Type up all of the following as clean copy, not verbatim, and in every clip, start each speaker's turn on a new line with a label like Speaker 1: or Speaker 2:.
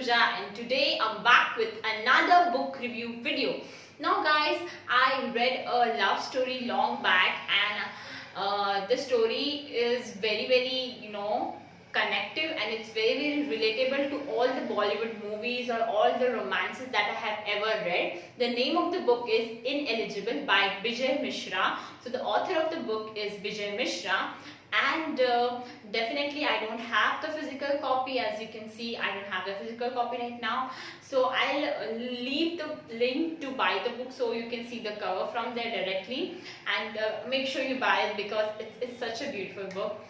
Speaker 1: Pooja, and today I'm back with another book review video. Now guys, I read a love story long back, and the story is very connective, and it's very relatable to all the Bollywood movies or all the romances that I have ever read. The name of the book is Ineligible by Bijay Mishra. So the author of the book is Bijay Mishra, and definitely I don't have the physical copy. As you can see, I don't have the physical copy right now, so I'll leave the link to buy the book so you can see the cover from there directly, and make sure you buy it because it's such a beautiful book.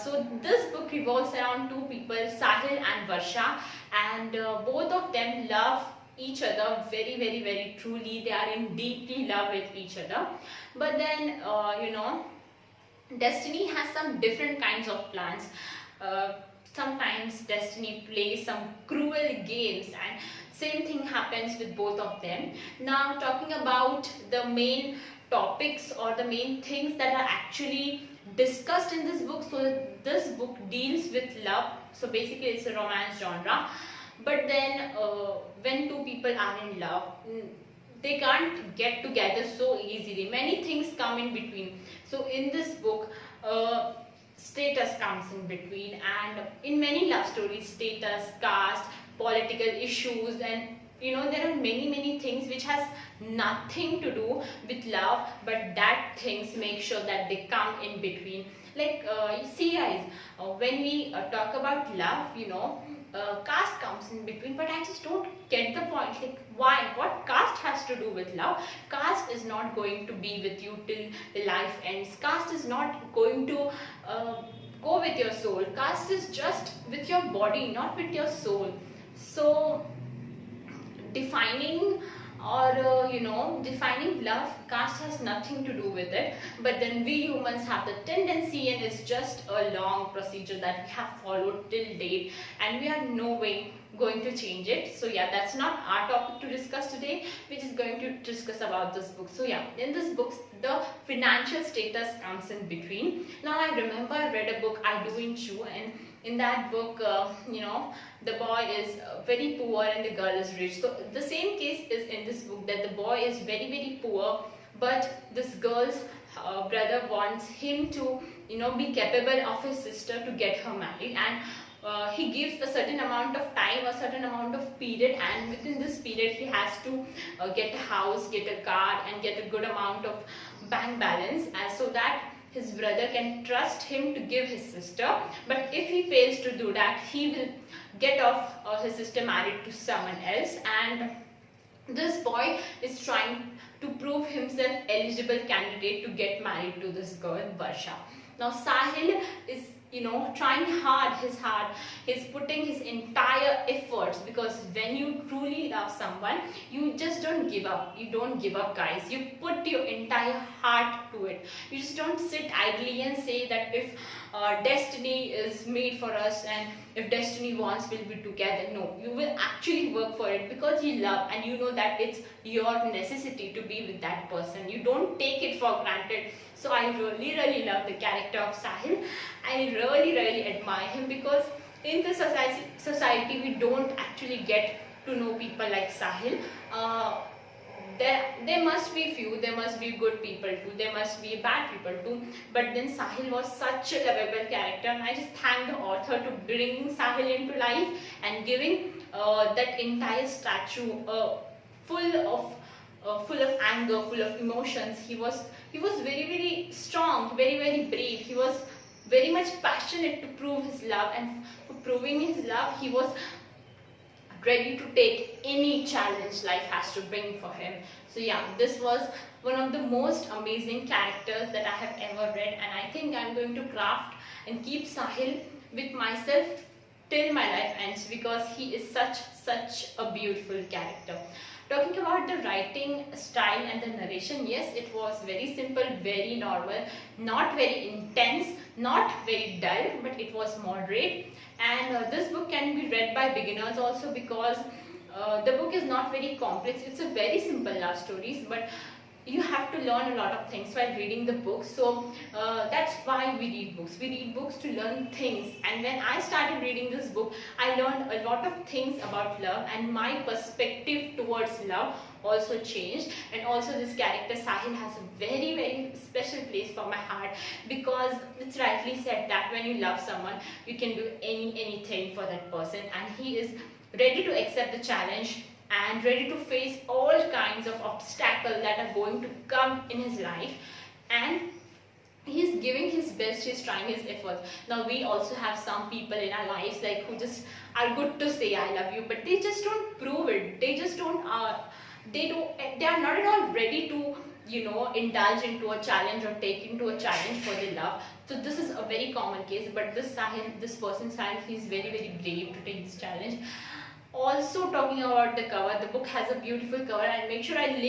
Speaker 1: So this book revolves around two people, Sahil and Varsha, and both of them love each other very truly. They are in deeply love with each other, but then destiny has some different kinds of plans. Sometimes destiny plays some cruel games, and same thing happens with both of them. Now, talking about the main topics or the main things that are actually discussed in this book. So this book deals with love, so basically it's a romance genre, but then when two people are in love, they can't get together so easily. Many things come in between. So in this book, status comes in between, and in many love stories, status, caste, political issues, and there are many things which has nothing to do with love, but that things make sure that they come in between. Like you see guys, when we talk about love, caste comes in between, but I just don't get the point. Like, why? What caste has to do with love? Caste is not going to be with you till the life ends. Caste is not going to go with your soul. Caste is just with your body, not with your soul. So defining or defining love, caste has nothing to do with it, but then we humans have the tendency, and it's just a long procedure that we have followed till date, and we are no way going to change it. So yeah, that's not our topic to discuss today. We're just going to discuss about this book. So yeah, in this book the financial status comes in between. Now I remember I read a book, I Do in Chu, and in that book the boy is very poor and the girl is rich. So the same case is in this book, that the boy is very poor, but this girl's brother wants him to be capable of his sister to get her married, and he gives a certain amount of time, a certain amount of period, and within this period he has to get a house, get a car, and get a good amount of bank balance, so that his brother can trust him to give his sister. But if he fails to do that, he will get off his sister married to someone else, and this boy is trying to prove himself eligible candidate to get married to this girl Varsha. Now Sahil is trying hard, he's putting his entire efforts, because when you truly love someone, you just don't give up. You don't give up, guys. You put your entire heart to it. You just don't sit idly and say that if destiny is made for us, and if destiny wants, we'll be together. No, you will actually work for it because you love, and you know that it's your necessity to be with that person. You don't take it for granted. So I really love the character of Sahil. I really admire him, because in the society we don't actually get to know people like Sahil. There must be few, there must be good people too, there must be bad people too, but then Sahil was such a lovable character, and I just thank the author to bring Sahil into life and giving that entire statue full of anger, full of emotions. He was very strong, very brave. He was very much passionate to prove his love, and for proving his love, he was ready to take any challenge life has to bring for him. So yeah, this was one of the most amazing characters that I have ever read, and I think I'm going to craft and keep Sahil with myself till my life ends, because he is such a beautiful character. Talking about the writing style and the narration, yes, it was very simple, very normal, not very intense, not very dull, but it was moderate. And this book can be read by beginners also, because the book is not very complex. It's a very simple love stories, but you have to learn a lot of things while reading the book. So that's why we read books. We read books to learn things, and when I started reading this book, I learned a lot of things about love, and my perspective towards love also changed. And also this character Sahil has a very very special place for my heart, because it's rightly said that when you love someone, you can do anything for that person, and he is ready to accept the challenge and ready to face all kinds of obstacles that are going to come in his life. And he's giving his best, he's trying his efforts. Now we also have some people in our lives like who just are good to say I love you, but they just don't prove it. They just don't they are not at all ready to, you know, indulge into a challenge or take into a challenge for their love. So this is a very common case, but this person Sahil, he's very very brave to take this challenge. Also talking about the cover, the book has a beautiful cover. I'll make sure I'll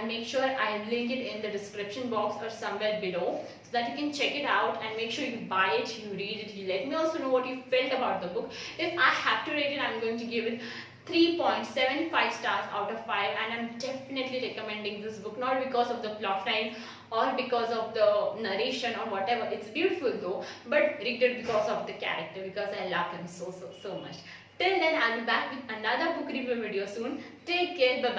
Speaker 1: make sure I link it in the description box or somewhere below, so that you can check it out and make sure you buy it, you read it, you let me also know what you felt about the book. If I have to rate it, I'm going to give it 3.75 stars out of 5, and I'm definitely recommending this book, not because of the plot line or because of the narration or whatever. It's beautiful though, but read it because of the character, because I love him so much. Till then, I'll be back with another book review video soon. Take care, bye bye.